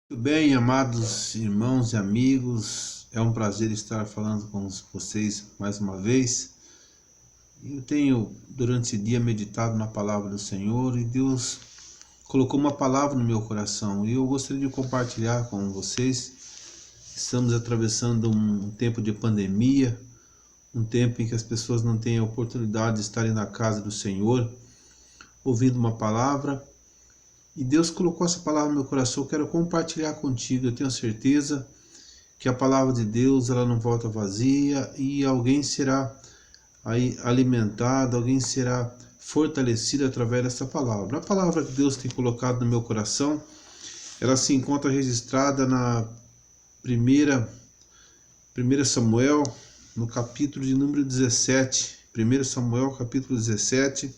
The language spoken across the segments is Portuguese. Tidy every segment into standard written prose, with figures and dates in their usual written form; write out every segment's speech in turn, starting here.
Muito bem, amados irmãos e amigos, é um prazer estar falando com vocês mais uma vez. Eu tenho durante esse dia meditado na palavra do Senhor e Deus colocou uma palavra no meu coração e eu gostaria de compartilhar com vocês. Estamos atravessando um tempo de pandemia, um tempo em que as pessoas não têm a oportunidade de estarem na casa do Senhor, ouvindo uma palavra. E Deus colocou essa palavra no meu coração, eu quero compartilhar contigo. Eu tenho certeza que a palavra de Deus ela não volta vazia e alguém será aí alimentado, alguém será fortalecido através dessa palavra. A palavra que Deus tem colocado no meu coração, ela se encontra registrada na 1 Samuel, no capítulo de número 17. 1 Samuel, capítulo 17,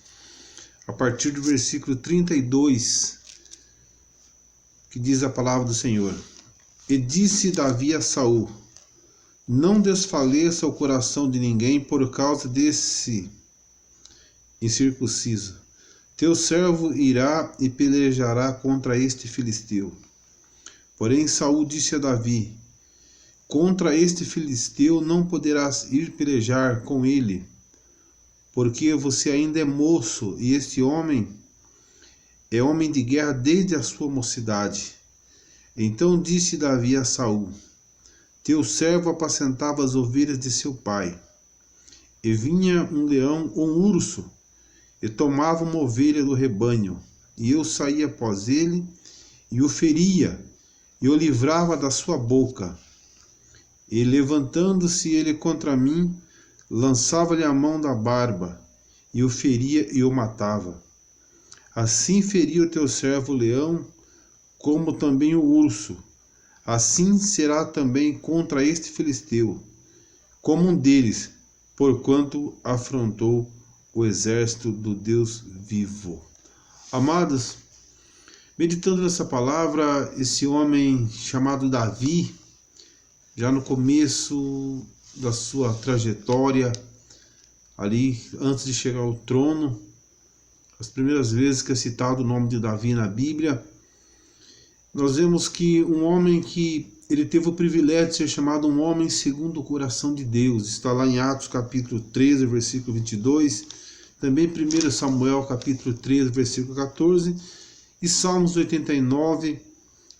a partir do versículo 32. Que diz a palavra do Senhor: E disse Davi a Saul: Não desfaleça o coração de ninguém por causa desse incircunciso. Teu servo irá e pelejará contra este filisteu. Porém Saul disse a Davi: Contra este filisteu não poderás ir pelejar com ele, porque você ainda é moço, e este homem é homem de guerra desde a sua mocidade. Então disse Davi a Saul: Teu servo apacentava as ovelhas de seu pai. E vinha um leão ou um urso, e tomava uma ovelha do rebanho, e eu saía após ele, e o feria, e o livrava da sua boca. E levantando-se ele contra mim, lançava-lhe a mão da barba, e o feria e o matava. Assim feria o teu servo o leão, como também o urso. Assim será também contra este filisteu, como um deles, porquanto afrontou o exército do Deus vivo. Amados, meditando nessa palavra, esse homem chamado Davi, já no começo da sua trajetória, ali antes de chegar ao trono, as primeiras vezes que é citado o nome de Davi na Bíblia, nós vemos que um homem que ele teve o privilégio de ser chamado um homem segundo o coração de Deus. Está lá em Atos capítulo 13, versículo 22, também 1 Samuel capítulo 13, versículo 14, e Salmos 89,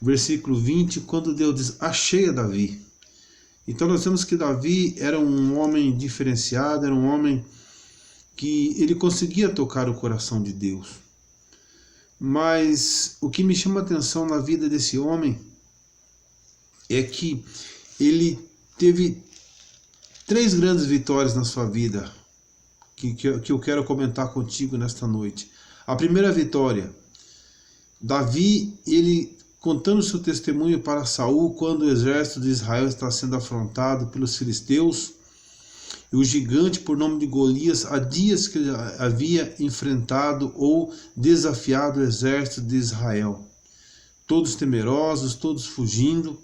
versículo 20, quando Deus diz: Achei a Davi. Então nós vemos que Davi era um homem diferenciado, era um homem que ele conseguia tocar o coração de Deus. Mas o que me chama a atenção na vida desse homem é que ele teve 3 grandes vitórias na sua vida, que eu quero comentar contigo nesta noite. A primeira vitória, Davi, ele contando seu testemunho para Saul quando o exército de Israel está sendo afrontado pelos filisteus, e o gigante por nome de Golias, há dias que ele havia enfrentado ou desafiado o exército de Israel. Todos temerosos, todos fugindo,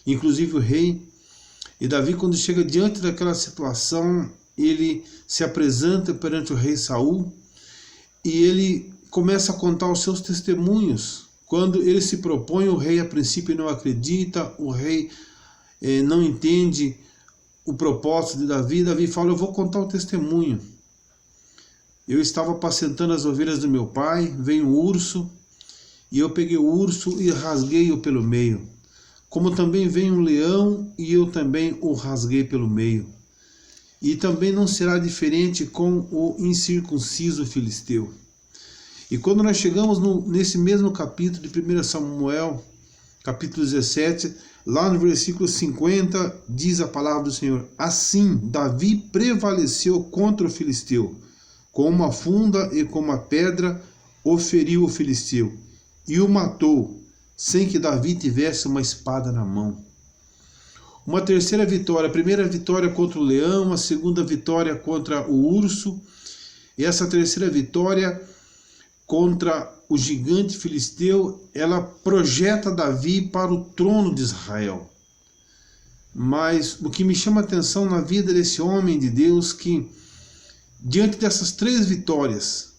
inclusive o rei. E Davi, quando chega diante daquela situação, ele se apresenta perante o rei Saul e ele começa a contar os seus testemunhos. Quando ele se propõe, o rei a princípio não acredita, o rei não entende o propósito de Davi. Davi fala: eu vou contar o testemunho. Eu estava apacentando as ovelhas do meu pai, veio um urso, e eu peguei o urso e rasguei-o pelo meio. Como também veio um leão, e eu também o rasguei pelo meio. E também não será diferente com o incircunciso filisteu. E quando nós chegamos nesse mesmo capítulo de 1 Samuel, capítulo 17, lá no versículo 50, diz a palavra do Senhor: Assim Davi prevaleceu contra o filisteu, com uma funda e com uma pedra o feriu o filisteu, e o matou, sem que Davi tivesse uma espada na mão. Uma terceira vitória, a primeira vitória contra o leão, a segunda vitória contra o urso, e essa terceira vitória contra o gigante filisteu, ela projeta Davi para o trono de Israel. Mas o que me chama a atenção na vida desse homem de Deus, que diante dessas 3 vitórias,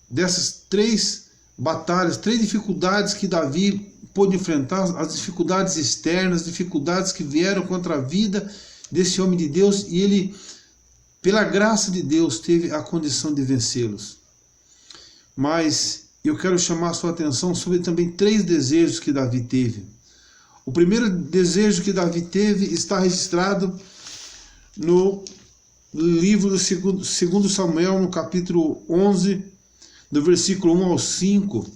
dessas 3 batalhas, 3 dificuldades que Davi pôde enfrentar as dificuldades externas, dificuldades que vieram contra a vida desse homem de Deus, e ele, pela graça de Deus, teve a condição de vencê-los. Mas eu quero chamar a sua atenção sobre também 3 desejos que Davi teve. O primeiro desejo que Davi teve está registrado no livro do 2 Samuel, no capítulo 11, do versículo 1 ao 5.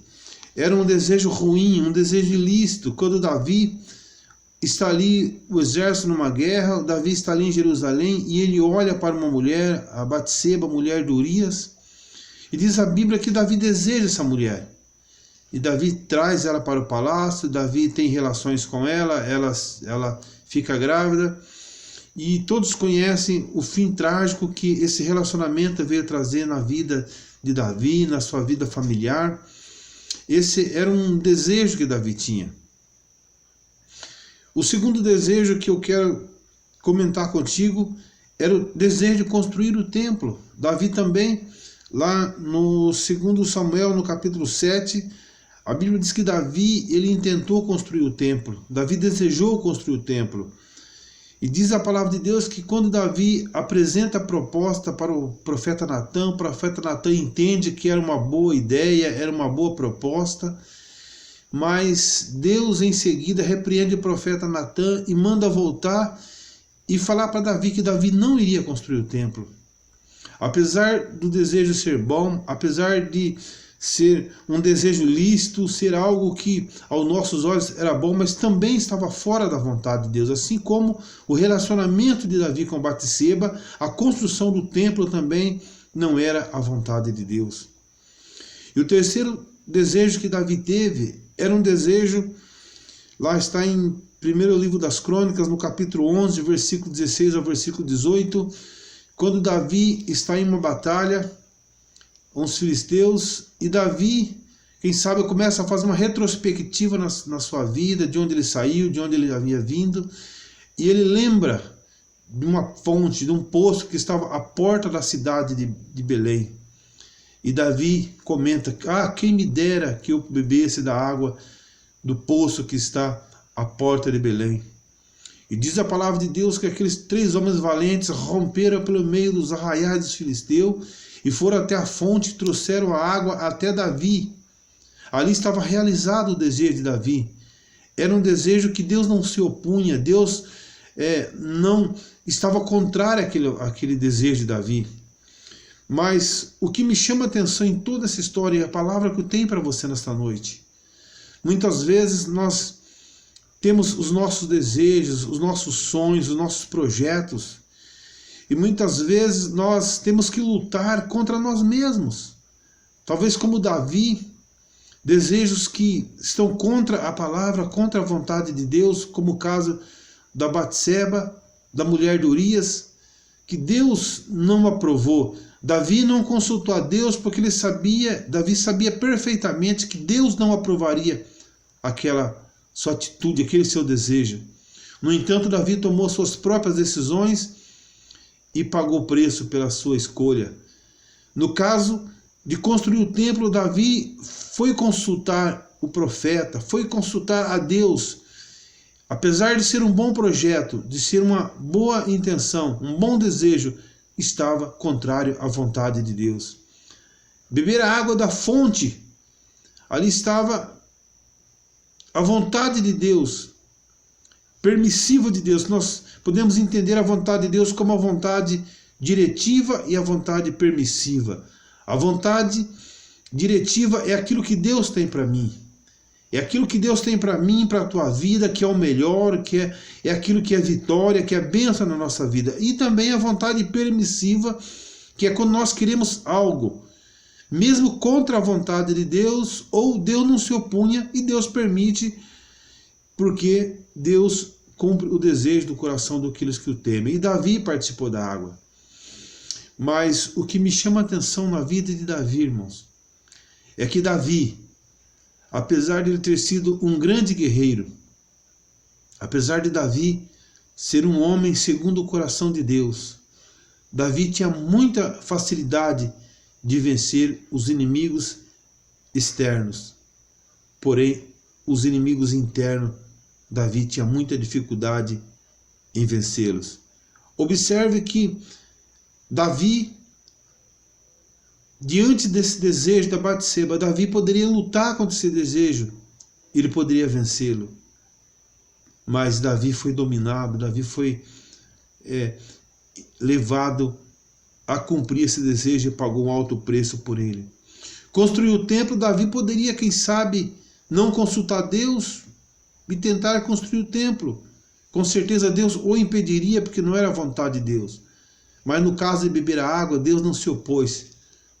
Era um desejo ruim, um desejo ilícito. Quando Davi está ali, o exército numa guerra, Davi está ali em Jerusalém, e ele olha para uma mulher, a Batseba, mulher de Urias, e diz a Bíblia que Davi deseja essa mulher. E Davi traz ela para o palácio, Davi tem relações com ela fica grávida, e todos conhecem o fim trágico que esse relacionamento veio trazer na vida de Davi, na sua vida familiar. Esse era um desejo que Davi tinha. O segundo desejo que eu quero comentar contigo era o desejo de construir o templo. Davi também, lá no 2 Samuel, no capítulo 7, a Bíblia diz que Davi, ele intentou construir o templo. Davi desejou construir o templo. E diz a palavra de Deus que quando Davi apresenta a proposta para o profeta Natã entende que era uma boa ideia, era uma boa proposta, mas Deus em seguida repreende o profeta Natã e manda voltar e falar para Davi que Davi não iria construir o templo. Apesar do desejo ser bom, apesar de ser um desejo lícito, ser algo que aos nossos olhos era bom, mas também estava fora da vontade de Deus. Assim como o relacionamento de Davi com Batseba, a construção do templo também não era a vontade de Deus. E o terceiro desejo que Davi teve era um desejo, lá está em primeiro livro das Crônicas, no capítulo 11, versículo 16 ao versículo 18, quando Davi está em uma batalha com os filisteus, e Davi, quem sabe, começa a fazer uma retrospectiva na sua vida, de onde ele saiu, de onde ele havia vindo, e ele lembra de uma fonte, de um poço que estava à porta da cidade de Belém. E Davi comenta, quem me dera que eu bebesse da água do poço que está à porta de Belém. E diz a palavra de Deus que aqueles 3 homens valentes romperam pelo meio dos arraiais dos filisteus, e foram até a fonte e trouxeram a água até Davi. Ali estava realizado o desejo de Davi. Era um desejo que Deus não se opunha, Deus não estava contrário àquele desejo de Davi. Mas o que me chama a atenção em toda essa história é a palavra que eu tenho para você nesta noite. Muitas vezes nós temos os nossos desejos, os nossos sonhos, os nossos projetos, e muitas vezes nós temos que lutar contra nós mesmos. Talvez como Davi, desejos que estão contra a palavra, contra a vontade de Deus, como o caso da Batseba, da mulher de Urias, que Deus não aprovou. Davi não consultou a Deus porque Davi sabia perfeitamente que Deus não aprovaria aquela sua atitude, aquele seu desejo. No entanto, Davi tomou suas próprias decisões e pagou o preço pela sua escolha. No caso de construir o templo, Davi foi consultar o profeta, foi consultar a Deus. Apesar de ser um bom projeto, de ser uma boa intenção, um bom desejo, estava contrário à vontade de Deus. Beber a água da fonte, ali estava a vontade de Deus, permissiva de Deus. Nós podemos entender a vontade de Deus como a vontade diretiva e a vontade permissiva. A vontade diretiva é aquilo que Deus tem para mim. É aquilo que Deus tem para mim, para a tua vida, que é o melhor, que é aquilo que é vitória, que é bênção na nossa vida. E também a vontade permissiva, que é quando nós queremos algo, mesmo contra a vontade de Deus, ou Deus não se opunha e Deus permite, porque Deus cumpre o desejo do coração daqueles que o temem. E Davi participou da água. Mas o que me chama a atenção na vida de Davi, irmãos, é que Davi, apesar de ele ter sido um grande guerreiro, apesar de Davi ser um homem segundo o coração de Deus, Davi tinha muita facilidade de vencer os inimigos externos. Porém, os inimigos internos, Davi tinha muita dificuldade em vencê-los. Observe que Davi, diante desse desejo da Batseba, Davi poderia lutar contra esse desejo, ele poderia vencê-lo. Mas Davi foi dominado, Davi foi levado a cumprir esse desejo e pagou um alto preço por ele. Construir o templo, Davi poderia, quem sabe, não consultar Deus e tentar construir o templo. Com certeza Deus o impediria, porque não era a vontade de Deus. Mas no caso de beber a água, Deus não se opôs.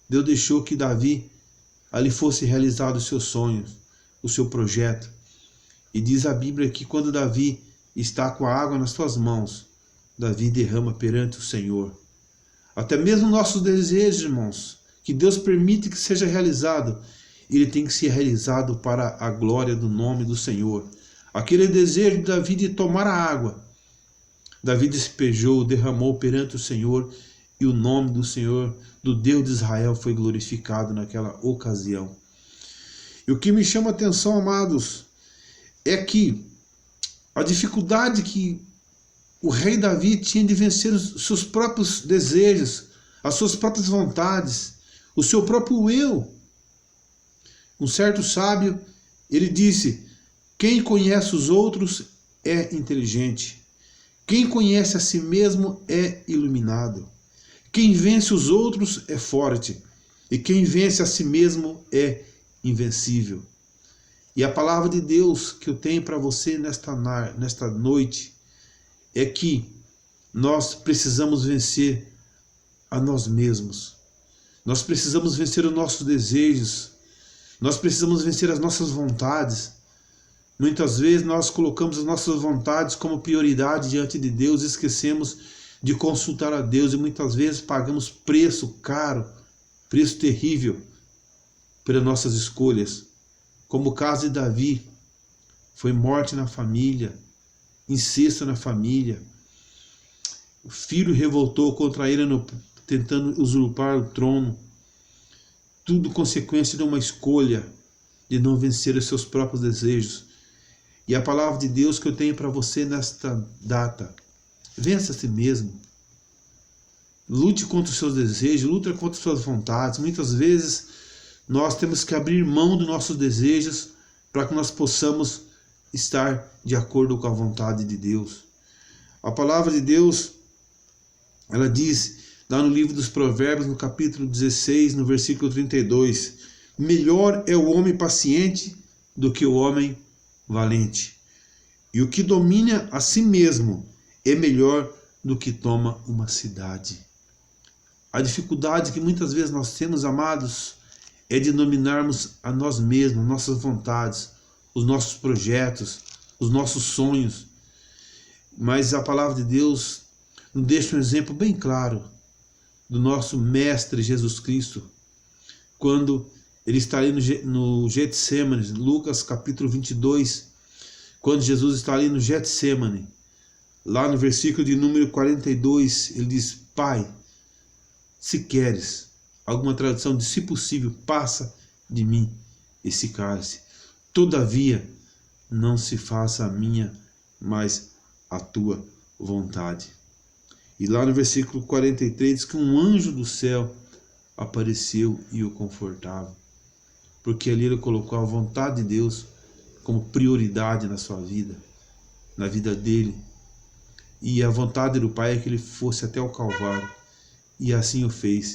Deus deixou que Davi ali fosse realizado os seus sonhos, o seu projeto. E diz a Bíblia que quando Davi está com a água nas suas mãos, Davi derrama perante o Senhor. Até mesmo nossos desejos, irmãos, que Deus permite que seja realizado, ele tem que ser realizado para a glória do nome do Senhor. Aquele desejo de Davi de tomar a água, Davi despejou, derramou perante o Senhor, e o nome do Senhor, do Deus de Israel, foi glorificado naquela ocasião. E o que me chama a atenção, amados, é que a dificuldade que o rei Davi tinha de vencer os seus próprios desejos, as suas próprias vontades, o seu próprio eu. Um certo sábio, ele disse: quem conhece os outros é inteligente. Quem conhece a si mesmo é iluminado. Quem vence os outros é forte. E quem vence a si mesmo é invencível. E a palavra de Deus que eu tenho para você nesta noite é que nós precisamos vencer a nós mesmos. Nós precisamos vencer os nossos desejos. Nós precisamos vencer as nossas vontades. Muitas vezes nós colocamos as nossas vontades como prioridade diante de Deus e esquecemos de consultar a Deus, e muitas vezes pagamos preço caro, preço terrível pelas nossas escolhas. Como o caso de Davi, foi morte na família, incesto na família, o filho revoltou contra ele tentando usurpar o trono, tudo consequência de uma escolha de não vencer os seus próprios desejos. E a palavra de Deus que eu tenho para você nesta data: vença a si mesmo. Lute contra os seus desejos, lute contra as suas vontades. Muitas vezes nós temos que abrir mão dos nossos desejos para que nós possamos estar de acordo com a vontade de Deus. A palavra de Deus, ela diz lá no livro dos Provérbios, no capítulo 16, no versículo 32, melhor é o homem paciente do que o homem valente. E o que domina a si mesmo é melhor do que toma uma cidade. A dificuldade que muitas vezes nós temos, amados, é de dominarmos a nós mesmos, nossas vontades, os nossos projetos, os nossos sonhos. Mas a palavra de Deus nos deixa um exemplo bem claro do nosso Mestre Jesus Cristo, quando ele está ali no Getsemane, Lucas capítulo 22, quando Jesus está ali no Getsemane, lá no versículo de número 42, ele diz: Pai, se queres, alguma tradução diz, se possível, passa de mim esse cálice. Todavia, não se faça a minha, mas a tua vontade. E lá no versículo 43 diz que um anjo do céu apareceu e o confortava, porque ali ele colocou a vontade de Deus como prioridade na sua vida, na vida dele. E a vontade do Pai é que ele fosse até o Calvário, e assim o fez.